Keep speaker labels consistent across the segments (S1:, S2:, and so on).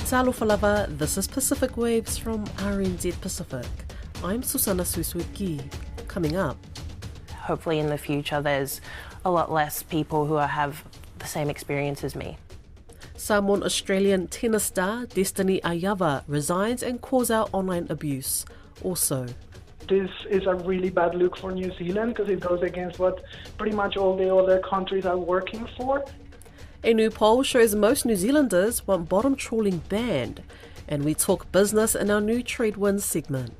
S1: Talofa lava, this is Pacific Waves from RNZ Pacific. I'm Susana Suisuki. Coming up.
S2: Hopefully in the future there's a lot less people who have the same experience as me.
S1: Samoan Australian tennis star Destanee Aiava resigns and calls out online abuse. Also,
S3: this is a really bad look for New Zealand because it goes against what pretty much all the other countries are working for.
S1: A new poll shows most New Zealanders want bottom trawling banned. And we talk business in our new Tradewinds segment.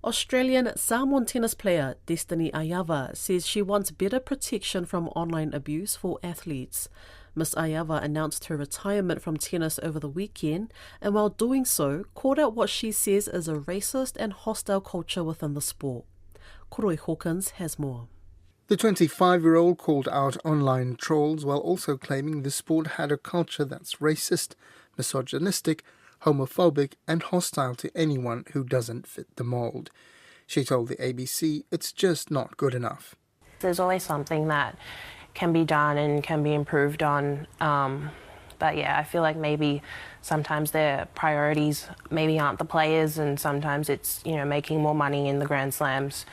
S1: Australian-Samoan tennis player Destanee Aiava says she wants better protection from online abuse for athletes. Miss Aiava announced her retirement from tennis over the weekend, and while doing so, called out what she says is a racist and hostile culture within the sport. Koroi Hawkins has more.
S4: The 25-year-old called out online trolls while also claiming the sport had a culture that's racist, misogynistic, homophobic and hostile to anyone who doesn't fit the mould. She told the ABC it's just not good enough.
S2: There's always something that can be done and can be improved on. But yeah, I feel like maybe sometimes their priorities maybe aren't the players, and sometimes it's, making more money in the Grand Slams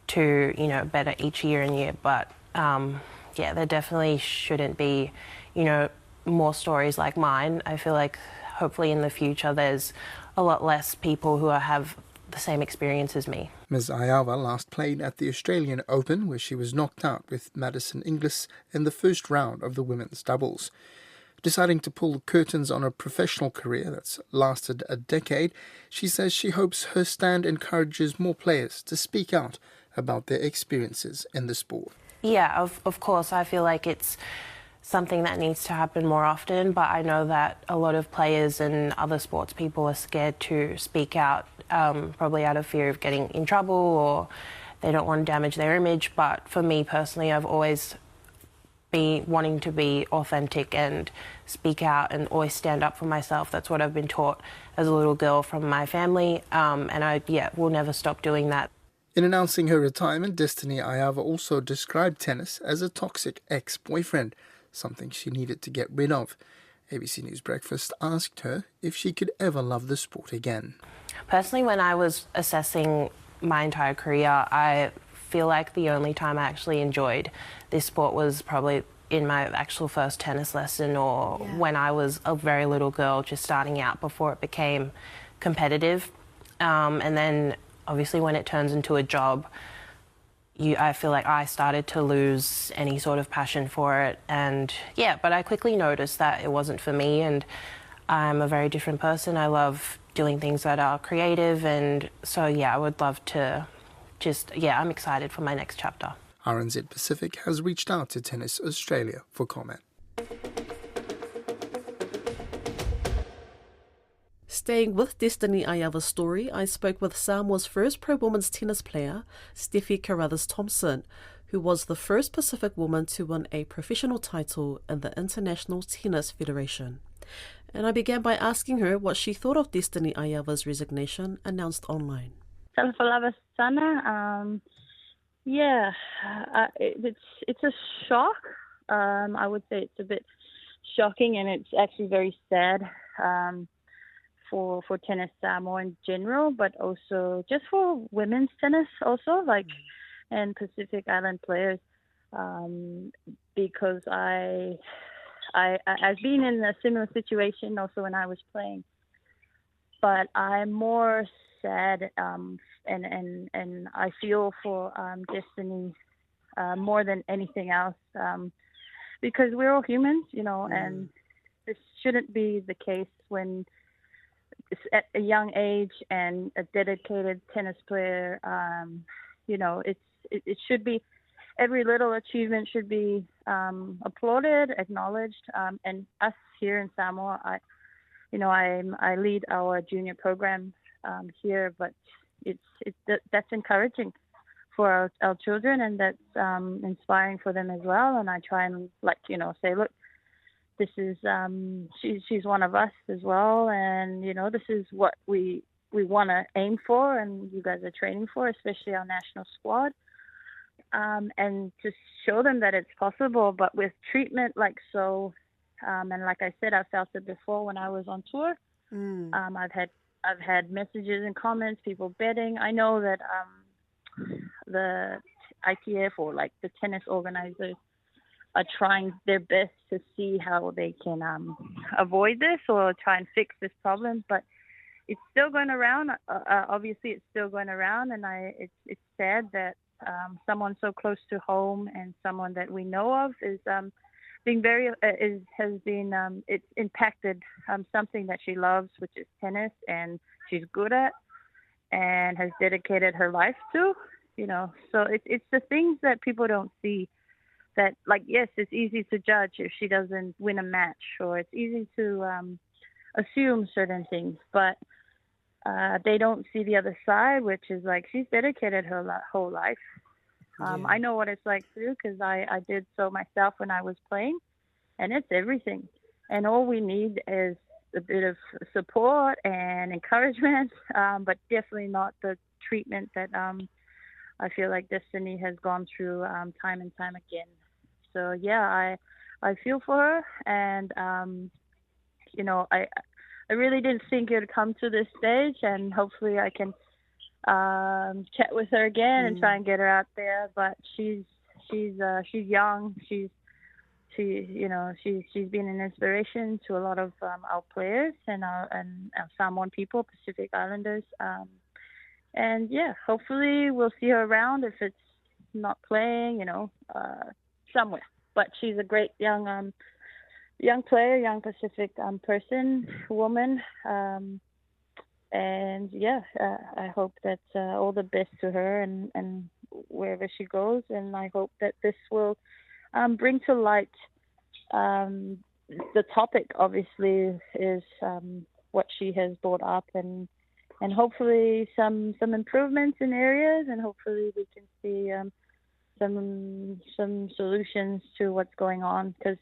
S2: to, better each year and year. But there definitely shouldn't be, more stories like mine. I feel like hopefully in the future there's a lot less people who have the same experience as me.
S4: Ms. Aiava last played at the Australian Open, where she was knocked out with Madison Inglis in the first round of the women's doubles. Deciding to pull the curtains on a professional career that's lasted a decade, she says she hopes her stand encourages more players to speak out about their experiences in the sport.
S2: Yeah, of course, I feel like it's something that needs to happen more often, but I know that a lot of players and other sports people are scared to speak out, probably out of fear of getting in trouble, or they don't want to damage their image. But for me personally, I've always been wanting to be authentic and speak out and always stand up for myself. That's what I've been taught as a little girl from my family, and I will never stop doing that.
S4: In announcing her retirement, Destanee Aiava also described tennis as a toxic ex-boyfriend, something she needed to get rid of. ABC News Breakfast asked her if she could ever love the sport again.
S2: Personally, when I was assessing my entire career, I feel like the only time I actually enjoyed this sport was probably in my actual first tennis lesson, or when I was a very little girl just starting out before it became competitive. And then obviously when it turns into a job, I feel like I started to lose any sort of passion for it. And but I quickly noticed that it wasn't for me, and I'm a very different person. I love doing things that are creative, and so I would love to I'm excited for my next chapter.
S4: RNZ Pacific has reached out to Tennis Australia for comment.
S1: Staying with Destanee Aiava's story, I spoke with Samoa's first pro-women's tennis player, Steffi Carruthers-Thompson, who was the first Pacific woman to win a professional title in the International Tennis Federation. And I began by asking her what she thought of Destanee Aiava's resignation announced online.
S5: It's a shock. I would say it's a bit shocking, and it's actually very sad. For tennis Samoa in general, but also just for women's tennis also, and Pacific Island players, because I've been in a similar situation also when I was playing, but I'm more sad and I feel for Destanee more than anything else, because we're all humans, and this shouldn't be the case when at a young age and a dedicated tennis player. It should be, every little achievement should be applauded, acknowledged, and us here in Samoa, I lead our junior program here, but that's encouraging for our children, and that's inspiring for them as well. And I try and say, look, this is she's one of us as well, and this is what we want to aim for, and you guys are training for, especially our national squad. and to show them that it's possible. But with treatment and like I said, I felt it before when I was on tour. I've had messages and comments, people betting. I know that the ITF or like the tennis organizers are trying their best to see how they can avoid this or try and fix this problem, but it's still going around. Obviously, it's still going around, and it's sad that someone so close to home and someone that we know of is it's impacted something that she loves, which is tennis, and she's good at and has dedicated her life to. So it's the things that people don't see. That, like, yes, it's easy to judge if she doesn't win a match, or it's easy to assume certain things, but they don't see the other side, which is like she's dedicated her whole life. I know what it's like too, because I did so myself when I was playing, and it's everything. And all we need is a bit of support and encouragement, but definitely not the treatment that I feel like Destanee has gone through time and time again. So yeah, I feel for her, and I really didn't think it would come to this stage, and hopefully I can chat with her again and try and get her out there. But she's young. She's been an inspiration to a lot of our players and our Samoan people, Pacific Islanders. And yeah, hopefully we'll see her around if it's not playing, somewhere. But she's a great young player, young Pacific person, woman. And yeah, I hope that all the best to her and wherever she goes. And I hope that this will bring to light the topic. Obviously, is what she has brought up, and hopefully some improvements in areas, and hopefully we can see some solutions to what's going on, because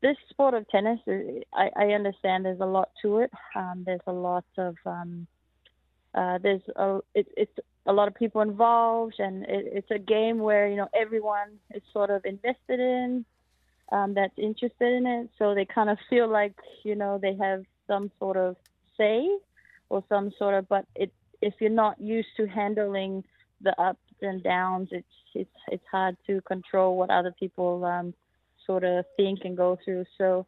S5: this sport of tennis, I understand there's a lot to it. There's a lot of it's a lot of people involved, and it's a game where everyone is sort of invested in, that's interested in it. So they kind of feel like they have some sort of say or some sort of. But if you're not used to handling the ups and downs, it's hard to control what other people sort of think and go through. So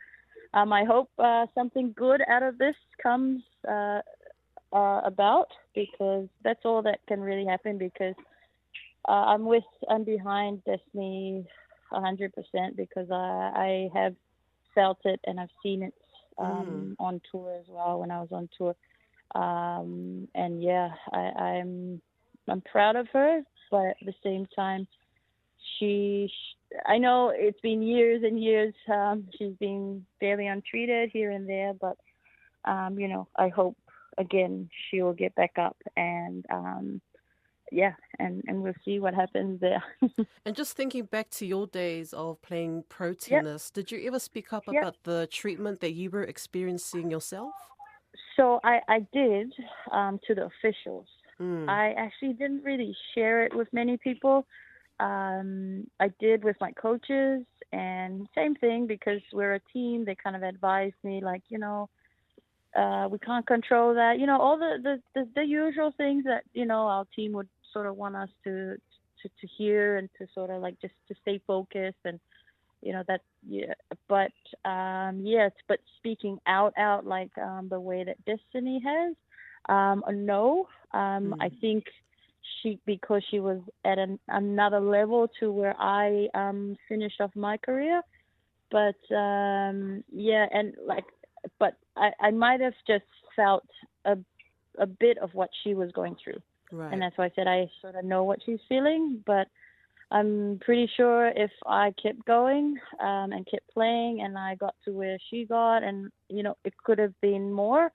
S5: I hope something good out of this comes about, because that's all that can really happen, because I'm behind Destanee 100%, because I have felt it and I've seen it on tour as well, when I was on tour. And yeah, I'm proud of her, but at the same time, I know it's been years and years. She's been fairly untreated here and there, but I hope again she will get back up, and and we'll see what happens there.
S1: And just thinking back to your days of playing pro tennis, did you ever speak up about the treatment that you were experiencing yourself?
S5: So I did to the officials. I actually didn't really share it with many people. I did with my coaches, and same thing, because we're a team. They kind of advised me, like, we can't control that. All the usual things that our team would sort of want us to hear, and to sort of like just to stay focused, and that. Yeah, but yes, but speaking out like the way that Destanee has, no. I think because she was at another level to where I finished off my career, but but I might have just felt a bit of what she was going through,
S1: right.
S5: And that's why I said I sort of know what she's feeling. But I'm pretty sure if I kept going and kept playing, and I got to where she got, and it could have been more.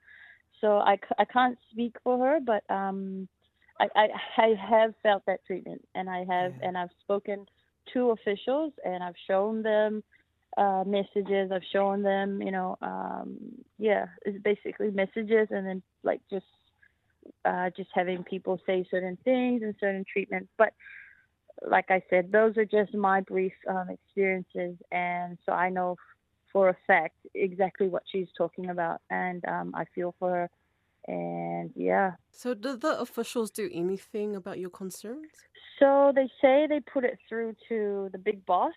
S5: So I can't speak for her, but I have felt that treatment, and I've spoken to officials, and I've shown them messages. I've shown them, it's basically messages, and then like just having people say certain things and certain treatments. But like I said, those are just my brief experiences, and so I know for a fact exactly what she's talking about, and I feel for her, and yeah.
S1: So did the officials do anything about your concerns?
S5: So they say they put it through to the big boss,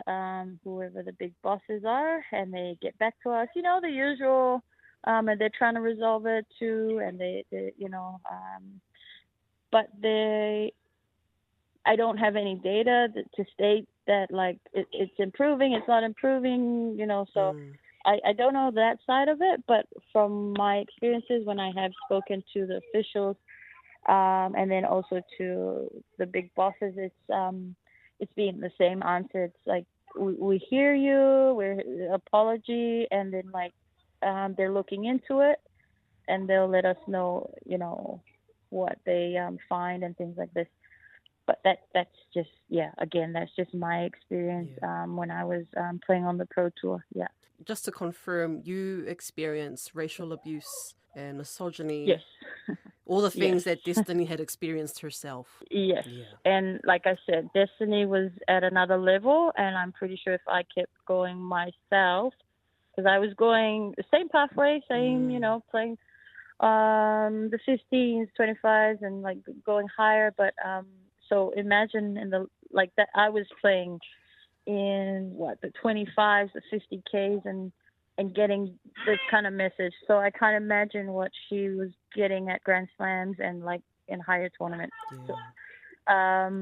S5: whoever the big bosses are, and they get back to us. You know, the usual, and they're trying to resolve it too, and they but I don't have any data to state that like it's improving, it's not improving, so I don't know that side of it, but from my experiences when I have spoken to the officials, and then also to the big bosses, it's been the same answer. It's like, we hear you, we're apology, and then like they're looking into it, and they'll let us know, what they find and things like this. But that's just, again, that's just my experience when I was playing on the Pro Tour. Yeah.
S1: Just to confirm, you experienced racial abuse and misogyny.
S5: Yes.
S1: All the things
S5: Yes.
S1: that Destanee had experienced herself.
S5: Yes.
S1: Yeah.
S5: And like I said, Destanee was at another level, and I'm pretty sure if I kept going myself, because I was going the same pathway, playing the 15s, 25s, and like going higher. But so imagine that I was playing in the 25s, the 50Ks, and getting this kind of message. So I can't imagine what she was getting at Grand Slams and like in higher tournaments.
S1: Yeah.
S5: I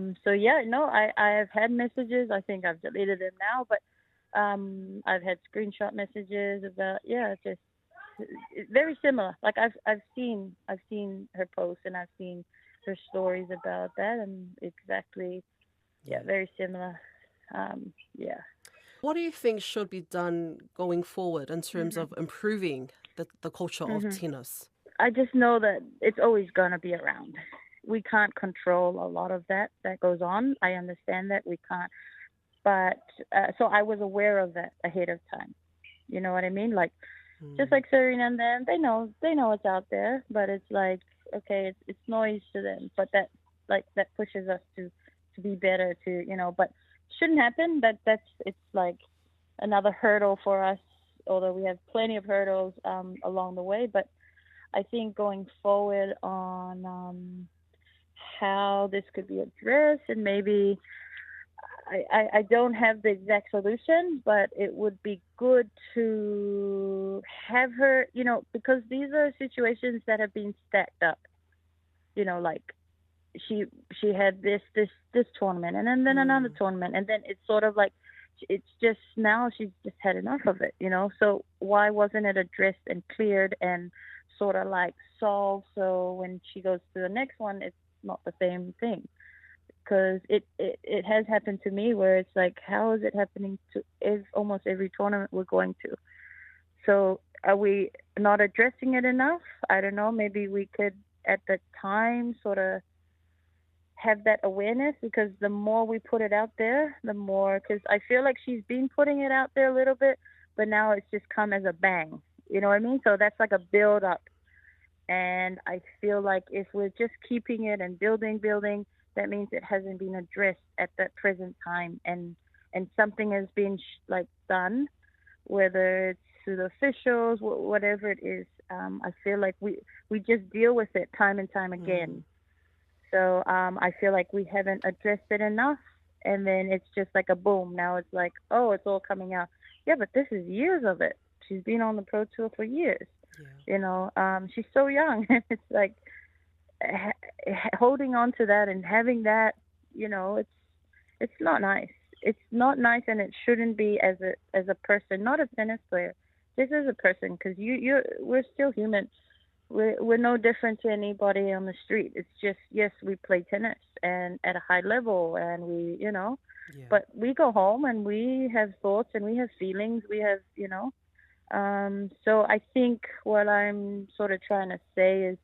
S5: have had messages. I think I've deleted them now, but I've had screenshot messages about just very similar. Like I've seen her posts, and I've seen her stories about that, and exactly very similar.
S1: What do you think should be done going forward in terms of improving the culture of tennis?
S5: I just know that it's always going to be around. We can't control a lot of that goes on. I understand that we can't. But so I was aware of that ahead of time. You know what I mean? Like, just like Serena and them, they know it's out there, but it's like, okay, it's noise to them. But that pushes us to be better, but shouldn't happen. It's like another hurdle for us, although we have plenty of hurdles along the way. But I think going forward on how this could be addressed, and maybe I don't have the exact solution, but it would be good to have her, because these are situations that have been stacked up, like she had this tournament, and then another tournament, and then it's sort of like, it's just, now she's just had enough of it, so why wasn't it addressed and cleared and sort of like solved, so when she goes to the next one, it's not the same thing? Because it has happened to me, where it's like, how is it happening to almost every tournament we're going to? So are we not addressing it enough? I don't know. Maybe we could, at the time, sort of have that awareness, because the more we put it out there, the more, because I feel like she's been putting it out there a little bit, but now it's just come as a bang. You know what I mean? So that's like a build up. And I feel like if we're just keeping it and building, that means it hasn't been addressed at that present time, and something has been done, whether it's through the officials, whatever it is. I feel like we just deal with it time and time again. So I feel like we haven't addressed it enough, and then it's just like a boom. Now it's like, oh, it's all coming out. Yeah, but this is years of it. She's been on the Pro Tour for years. Yeah. She's so young. It's like, holding on to that and having that, it's not nice. It's not nice, and it shouldn't be as a person, not a tennis player. This is a person, because we're still human. We're no different to anybody on the street. It's just, yes, we play tennis and at a high level, and we, but we go home and we have thoughts and we have feelings. We have, so I think what I'm sort of trying to say is,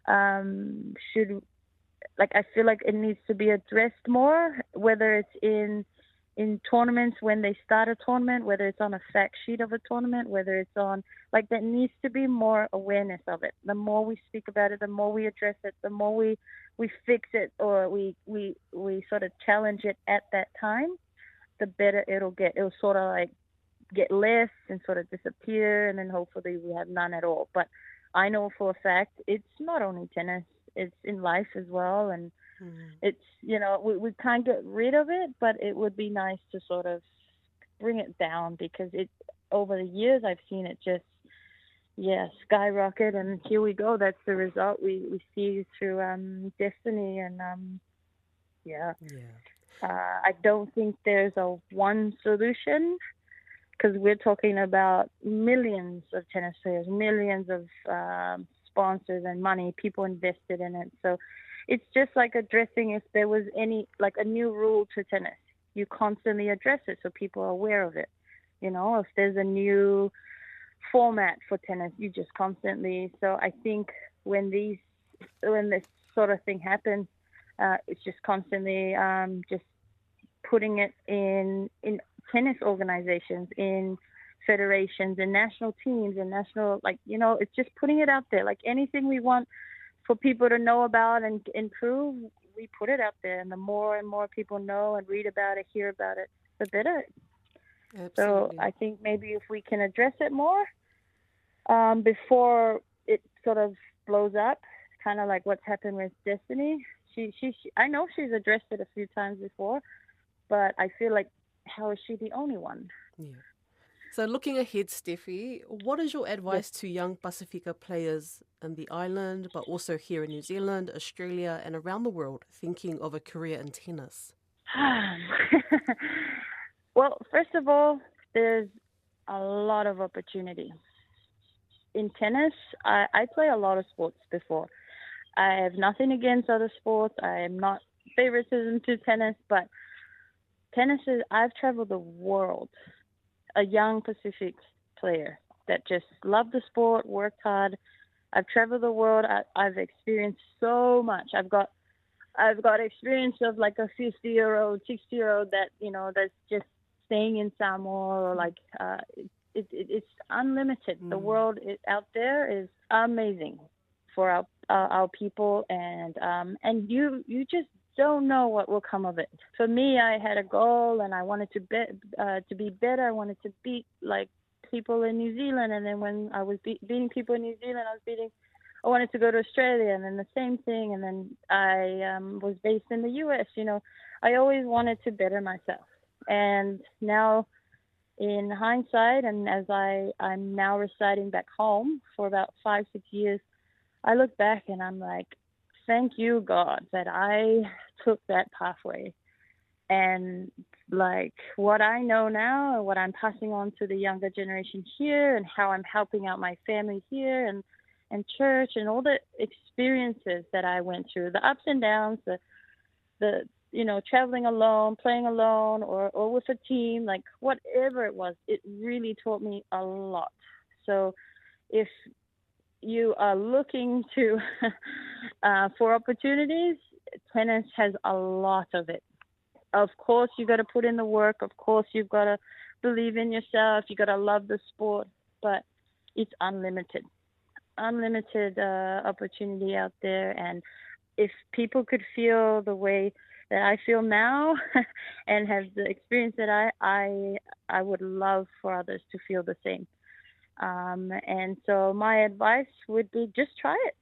S5: I feel like it needs to be addressed more, whether it's in in tournaments when they start a tournament, whether it's on a fact sheet of a tournament, whether it's on, like, there needs to be more awareness of it. The more we speak about it, the more we address it, the more we fix it, or we sort of challenge it at that time, the better it'll get. It'll sort of like get less and sort of disappear, and then hopefully we have none at all. But I know for a fact it's not only tennis, it's in life as well, and it's, you know, we can't get rid of it, but it would be nice to sort of bring it down, because it, over the years I've seen it just skyrocket, and here we go. That's the result we see through Destanee, and I don't think there's a one solution, because we're talking about millions of tennis players, millions of sponsors and money, people invested in it. So it's just like addressing, if there was any, like a new rule to tennis, you constantly address it so people are aware of it. You know, if there's a new format for tennis, you just constantly. So I think when this sort of thing happens, it's just constantly just putting it in tennis organizations, in federations, in national teams, and national, like, you know, it's just putting it out there. Like anything we want for people to know about and improve, we put it out there. And the more and more people know and read about it, hear about it, the better.
S1: Absolutely.
S5: So I think maybe if we can address it more before it sort of blows up, kind of like what's happened with Destanee. She I know she's addressed it a few times before, but I feel like, how is she the only one?
S1: Yeah. So looking ahead, Steffi, what is your advice to young Pacifica players in the island, but also here in New Zealand, Australia, and around the world, thinking of a career in tennis?
S5: Well, first of all, there's a lot of opportunity. In tennis, I play a lot of sports before. I have nothing against other sports. I am not favoritism to tennis, but tennis is, I've traveled the world, a young Pacific player that just loved the sport, worked hard. I've traveled the world. I've experienced so much. I've got experience of like a 50-year-old, 60-year-old that, you know, that's just staying in Samoa, or like it's unlimited. The world out there is amazing for our people, and you just don't know what will come of it. For me, I had a goal, and I wanted to be better. I wanted to beat like people in New Zealand, and then when I was beating people in New Zealand, I wanted to go to Australia, and then the same thing. And then I was based in the U.S. You know, I always wanted to better myself. And now, in hindsight, and as I'm now residing back home for about 5-6 years, I look back and I'm like, thank you, God, that I took that pathway. And like what I know now and what I'm passing on to the younger generation here, and how I'm helping out my family here, and church, and all the experiences that I went through, the ups and downs, the you know, traveling alone, playing alone, or with a team, like whatever it was, it really taught me a lot. So if you are looking to for opportunities, tennis has a lot of it. Of course, you got to put in the work. Of course, you've got to believe in yourself. You got to love the sport, but it's unlimited opportunity out there. And if people could feel the way that I feel now and have the experience that I would love for others to feel the same. And so my advice would be, just try it.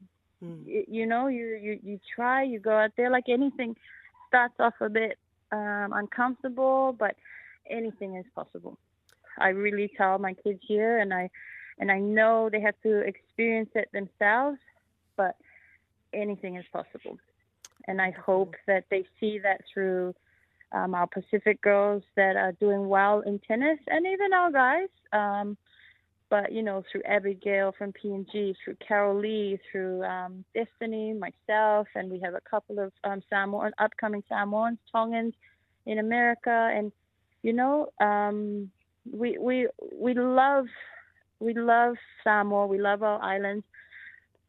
S5: You know, you try, you go out there. Like anything, starts off a bit uncomfortable, but anything is possible. I really tell my kids here, and I know they have to experience it themselves, but anything is possible. And I hope that they see that through our Pacific girls that are doing well in tennis, and even our guys. But, you know, through Abigail from P&G, through Carol Lee, through Destanee, myself, and we have a couple of upcoming Samoans, Tongans in America. And, you know, we love Samoa, we love our islands.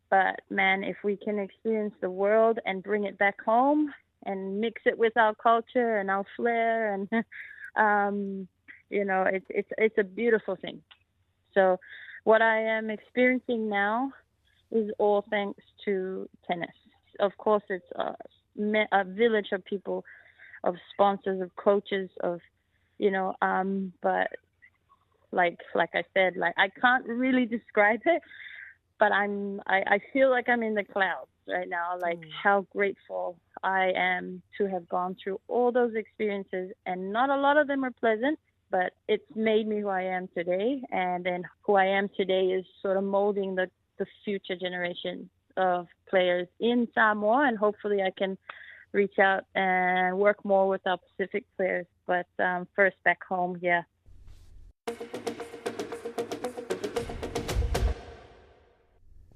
S5: But, man, if we can experience the world and bring it back home and mix it with our culture and our flair and It's a beautiful thing. So what I am experiencing now is all thanks to tennis. Of course, it's a village of people, of sponsors, of coaches, but like I said, I can't really describe it, but I feel like I'm in the clouds right now, how grateful I am to have gone through all those experiences, and not a lot of them are pleasant, but it's made me who I am today, and then who I am today is sort of molding the future generation of players in Samoa, and hopefully I can reach out and work more with our Pacific players, but first back home, yeah.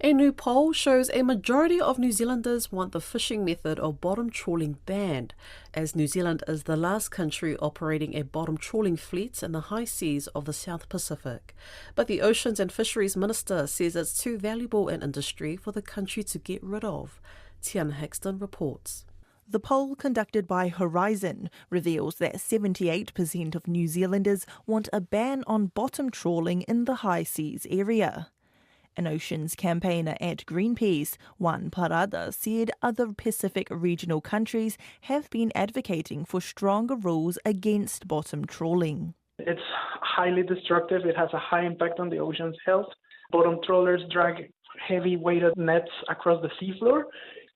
S1: A new poll shows a majority of New Zealanders want the fishing method of bottom trawling banned, as New Zealand is the last country operating a bottom trawling fleet in the high seas of the South Pacific. But the Oceans and Fisheries Minister says it's too valuable an industry for the country to get rid of. Tiana Haxton reports.
S6: The poll conducted by Horizon reveals that 78% of New Zealanders want a ban on bottom trawling in the high seas area. An oceans campaigner at Greenpeace, Juan Parada, said other Pacific regional countries have been advocating for stronger rules against bottom trawling.
S3: It's highly destructive. It has a high impact on the ocean's health. Bottom trawlers drag heavy weighted nets across the seafloor,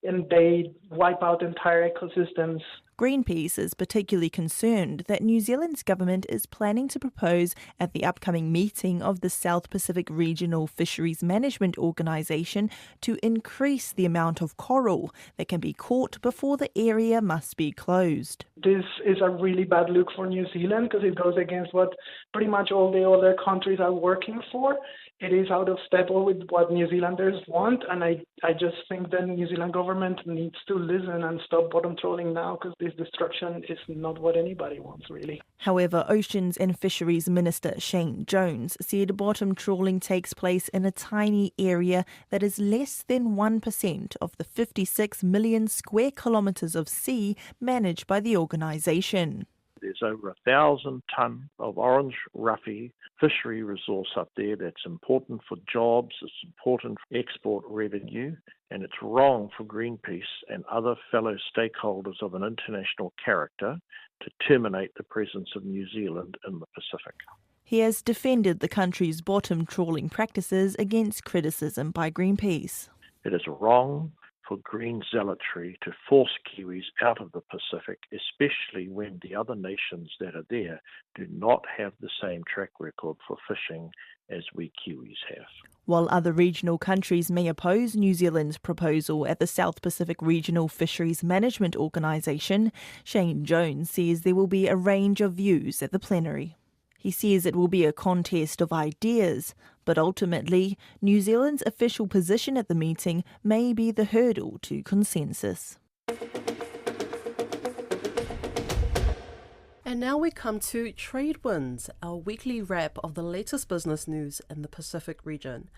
S3: and they wipe out entire ecosystems.
S6: Greenpeace is particularly concerned that New Zealand's government is planning to propose at the upcoming meeting of the South Pacific Regional Fisheries Management Organisation to increase the amount of coral that can be caught before the area must be closed.
S3: This is a really bad look for New Zealand because it goes against what pretty much all the other countries are working for. It is out of step with what New Zealanders want, and I just think the New Zealand government needs to listen and stop bottom trawling now, because this destruction is not what anybody wants, really.
S6: However, Oceans and Fisheries Minister Shane Jones said bottom trawling takes place in a tiny area that is less than 1% of the 56 million square kilometres of sea managed by the organisation.
S7: There's over 1,000 tonne of orange roughy fishery resource up there that's important for jobs, it's important for export revenue, and it's wrong for Greenpeace and other fellow stakeholders of an international character to terminate the presence of New Zealand in the Pacific.
S6: He has defended the country's bottom trawling practices against criticism by Greenpeace.
S7: It is wrong for green zealotry to force Kiwis out of the Pacific, especially when the other nations that are there do not have the same track record for fishing as we Kiwis have.
S6: While other regional countries may oppose New Zealand's proposal at the South Pacific Regional Fisheries Management Organisation, Shane Jones says there will be a range of views at the plenary. He says it will be a contest of ideas, but ultimately, New Zealand's official position at the meeting may be the hurdle to consensus.
S1: And now we come to Tradewinds, our weekly wrap of the latest business news in the Pacific region.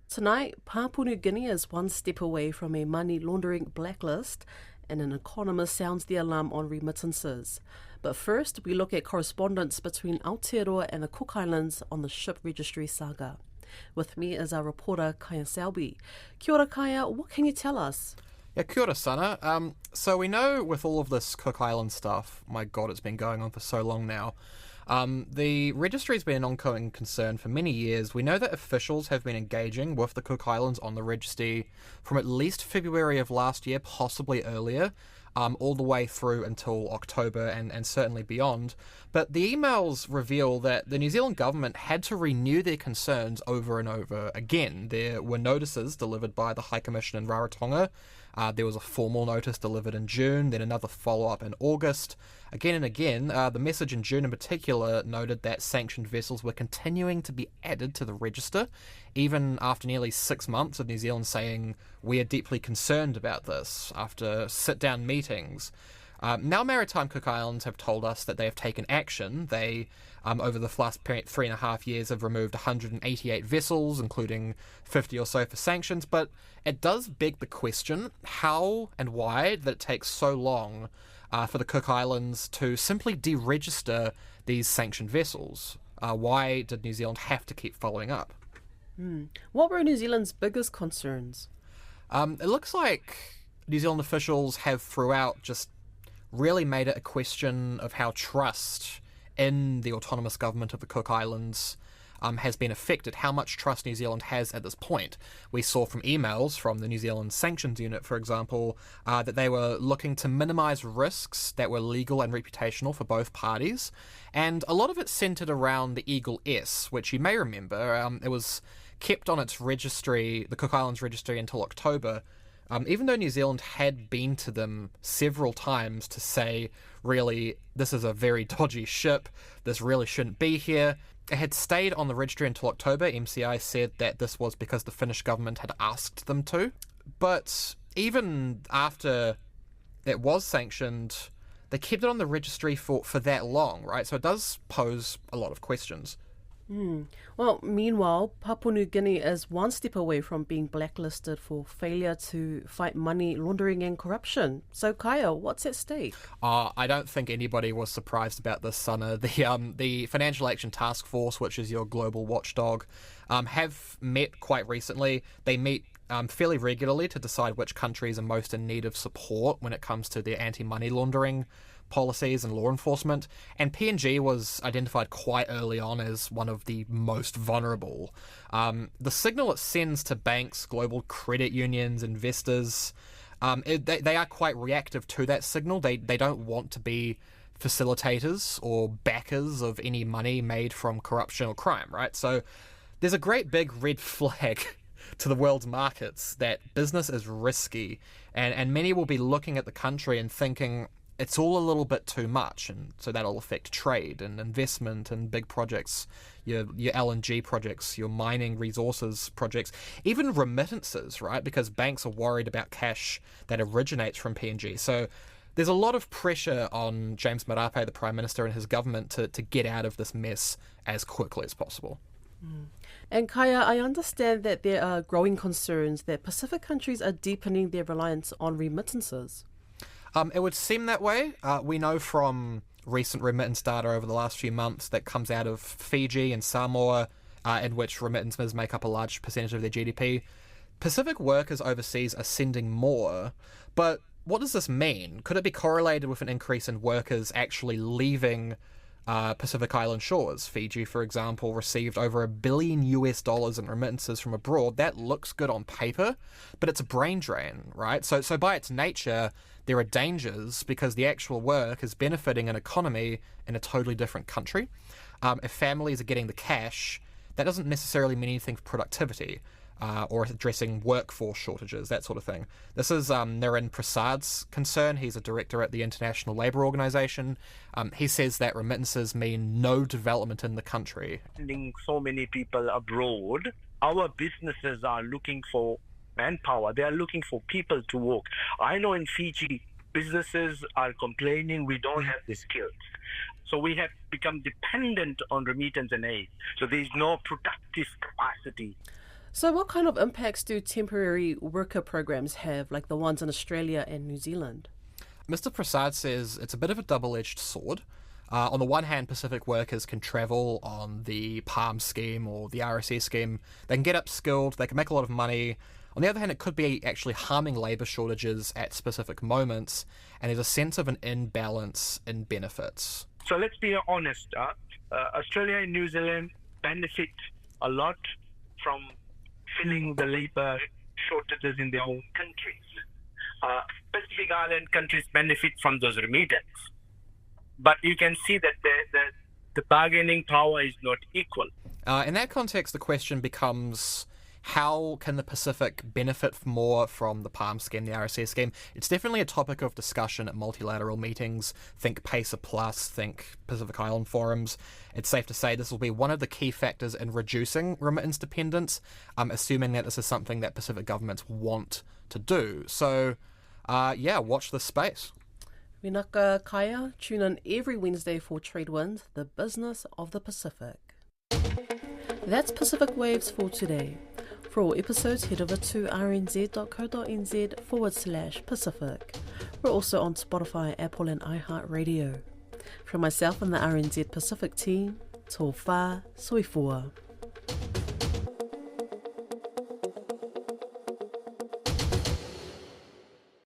S1: Tonight, Papua New Guinea is one step away from a money laundering blacklist, and an economist sounds the alarm on remittances. But first, we look at correspondence between Aotearoa and the Cook Islands on the ship registry saga. With me is our reporter, Kaya Selby. Kia ora, Kaya. What can you tell us?
S8: Yeah, kia ora, Sana. So we know with all of this Cook Island stuff, my God, it's been going on for so long now. The registry's been an ongoing concern for many years. We know that officials have been engaging with the Cook Islands on the registry from at least February of last year, possibly earlier, all the way through until October and certainly beyond. But the emails reveal that the New Zealand government had to renew their concerns over and over again. There were notices delivered by the High Commission in Rarotonga. There was a formal notice delivered in June, then another follow-up in August. Again and again, the message in June in particular noted that sanctioned vessels were continuing to be added to the register, even after nearly 6 months of New Zealand saying, "We are deeply concerned about this," after sit-down meetings. Now Maritime Cook Islands have told us that they have taken action. They, over the last 3.5 years, have removed 188 vessels, including 50 or so for sanctions, but it does beg the question how and why that it takes so long for the Cook Islands to simply deregister these sanctioned vessels? Why did New Zealand have to keep following up?
S1: What were New Zealand's biggest concerns?
S8: It looks like New Zealand officials have throughout just really made it a question of how trust in the autonomous government of the Cook Islands has been affected, how much trust New Zealand has at this point. We saw from emails from the New Zealand Sanctions Unit, for example, that they were looking to minimise risks that were legal and reputational for both parties, and a lot of it centred around the Eagle S, which you may remember, it was kept on its registry, the Cook Islands registry, until October, even though New Zealand had been to them several times to say, really, this is a very dodgy ship, this really shouldn't be here. It had stayed on the registry until October. MCI said that this was because the Finnish government had asked them to. But even after it was sanctioned, they kept it on the registry for that long, right? So it does pose a lot of questions.
S1: Well, meanwhile, Papua New Guinea is one step away from being blacklisted for failure to fight money laundering and corruption. So, Kaya, what's at stake?
S8: I don't think anybody was surprised about this, Sana. The Financial Action Task Force, which is your global watchdog, have met quite recently. They meet fairly regularly to decide which countries are most in need of support when it comes to their anti-money laundering policies and law enforcement, and PNG was identified quite early on as one of the most vulnerable. The signal it sends to banks, global credit unions, investors, they are quite reactive to that signal. They don't want to be facilitators or backers of any money made from corruption or crime, right? So there's a great big red flag to the world's markets that business is risky, and many will be looking at the country and thinking, it's all a little bit too much, and so that'll affect trade and investment and big projects, your LNG projects, your mining resources projects, even remittances, right? Because banks are worried about cash that originates from PNG. So there's a lot of pressure on James Marape, the Prime Minister, and his government to get out of this mess as quickly as possible.
S1: And Kaya, I understand that there are growing concerns that Pacific countries are deepening their reliance on remittances.
S8: It would seem that way. We know from recent remittance data over the last few months that comes out of Fiji and Samoa, in which remittances make up a large percentage of their GDP. Pacific workers overseas are sending more, but what does this mean? Could it be correlated with an increase in workers actually leaving Pacific Island shores? Fiji, for example, received over $1 billion in remittances from abroad. That looks good on paper, but it's a brain drain, right? So by its nature, there are dangers because the actual work is benefiting an economy in a totally different country. If families are getting the cash, that doesn't necessarily mean anything for productivity or addressing workforce shortages, that sort of thing. This is Naren Prasad's concern. He's a director at the International Labour Organization. He says that remittances mean no development in the country.
S9: Sending so many people abroad, our businesses are looking for manpower. They are looking for people to work. I know in Fiji, businesses are complaining we don't have the skills. So we have become dependent on remittance and aid. So there's no productive capacity.
S1: So what kind of impacts do temporary worker programs have, like the ones in Australia and New Zealand?
S8: Mr. Prasad says it's a bit of a double-edged sword. On the one hand, Pacific workers can travel on the PALM scheme or the RSS scheme. They can get upskilled, they can make a lot of money. On the other hand, it could be actually harming labour shortages at specific moments, and there's a sense of an imbalance in benefits.
S9: So let's be honest. Australia and New Zealand benefit a lot from filling the labour shortages in their own countries. Pacific Island countries benefit from those remittances. But you can see that the bargaining power is not equal.
S8: In that context, the question becomes, how can the Pacific benefit more from the PALM scheme, the RSS scheme? It's definitely a topic of discussion at multilateral meetings. Think PACER Plus, think Pacific Island forums. It's safe to say this will be one of the key factors in reducing remittance dependence, assuming that this is something that Pacific governments want to do. So, watch this space.
S1: Minaka Kaya, tune in every Wednesday for Tradewinds, the business of the Pacific. That's Pacific Waves for today. For all episodes, head over to rnz.co.nz/Pacific. We're also on Spotify, Apple and iHeartRadio. From myself and the RNZ Pacific team, tō whā, soifua.